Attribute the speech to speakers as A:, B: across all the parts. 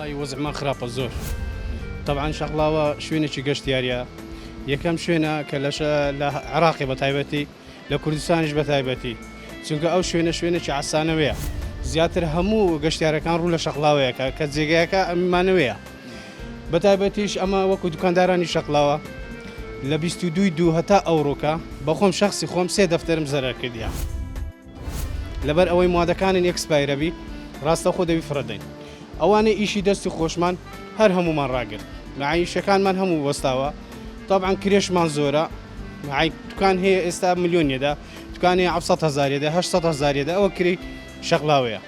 A: والله وەزعمان خراپە زۆر طبعاً شەقڵاوە شوێنێکی گەشتیاریە یەکەم شوێنە کە لە عێراقی بە تایبەتی لە کوردستانیش بە تایبەتی چونکە ئەو شوێنێکی عەسانەوەیە زیاتر هەموو گەشتیارەکان ڕوو لە شەقڵاوەیەکە کە جێگایەکە ئەمیمانەوەیە بە تایبەتیش ئەمە وەکو دوکاندارانی شەقڵاوە لە 22 هەتا ئەوڕۆکە بەخۆم شخصی خۆم 3 دەفتەرم زەرەر کردیە لەبەر ئەوەی موادەکانی ئێکسپایرەبی ڕاستەخۆ دەوی فڕەدەین ئەوانەی ئیشی دەستی خۆشمان هەر هەمومان ڕاگرت معیشەکانمان هەموو وەستاوە طبعاً کرێشمان زۆرە دوکان هەیە ئێستا ملیۆنیەدا دوکان هەیە 700,000 800,000 ئەوە کری شەقڵاوەیە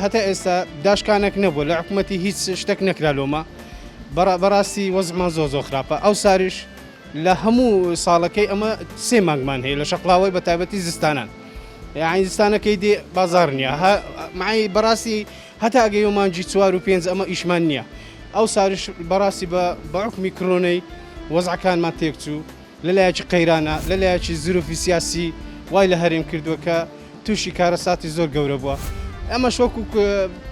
A: هەتا ئێستا داشکانێک نەبووە لە حکوومەتی هیچ شتێک نەکرا لۆمە بەڕاستی وەزعمان زۆر خراپە ئەو ساریش لە هەموو ساڵەکەی ئەمە 3 مانگمان هەیە لە شەقڵاوەی بە تایبەتی زستانان یعنی زستانەکەی دێ بازار نییە معی بەڕاستی هەتا ئەگەی مانجی 4 و 5 ئەمە ئیشمان نییە ئەو ساریش بەڕاستی بە حکمی کڕۆنەی وەزعەکانمان تێکچوو لەلایەکی قەیرانە لەلایەکی زروفی سیاسی وای لە هەرێم کردووە کە تووشی کارەساتی زۆر گەورە بووە ئەمەش وەکو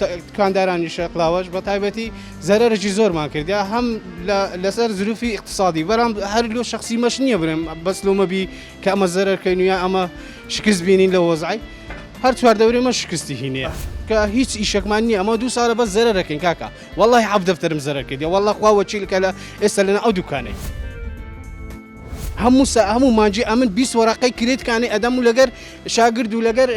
A: دکاندارانی شەقڵاوەش بە تایبەتی زەرەرێکی زۆرمان کردیا هەم لەسەر زروفی اقتصادی بەرام هەر لۆ شخصی مەش نییە برم بەس لۆمەبی کە ئەمە زەرەرکەین ویا ئەمە شکست بینین لە وەزعی هەر چواردەورێ مە شکستی هینەیە کە هیچ ئیشەکمان نییە ئەمە 2 ساڵە بەس زەرەرەکەین کاکە والله حەف دەفتەرم زەرەر کردیا والله خوا وەکیلکە لە ئێستا لەنە ئەو دوکانەی هەموو مانجی ئەمن 20 وەرەقەی کرێتکانی ئەدەم و لەگەر شاگرد و لەگەر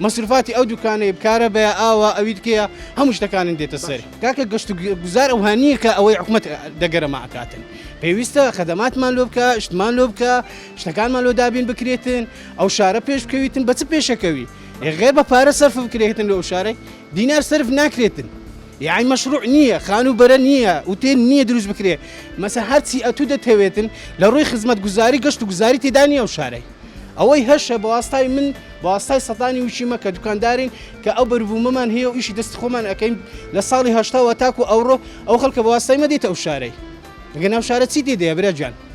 A: مەسروفاتی ئەو دوکانەی بکارە بە ئاوە ئەوی دکەیە هەموو شتەکانن دێتە سەری کاکە گەشت و گوزار ئەوهانیە کە ئەوەی حکومەت دەگەرەمە ئەکاتن پێویستە خەدەماتمان لۆ بکە شتمان لۆ بکە شتەکانمان لۆ دابین بکرێتن ئەو شارە پێش بکەویتن بە چ پێشەکەوی غێر بە پارە سەرف بکرێتن لە ئەو شارەی دینار سەرف ناکرێتن یعنی مەشروع نییە خان و بەرە نییە وتێن نییە دروست بکرێ مەسە هەرچی ئەتوو دەتەوێتن لە ڕۆی خزمەت گوزاری گەشت و گوزاری تێدا نیە ئەو شارەی ئەوەی هەشە بە واستای من بە واستای سەدانی وشیمە کە دوکاندارین کە ئەو بەروبوومەمان هەیە و ئیشی دەست خۆمان ئەەکەین لە ساڵی هەشتاوە تاکو ئەوڕۆ ئەو خەڵکە بە واستای مەدێتە ئەو شارەی گەناو شارە چی دێدەیە برەجان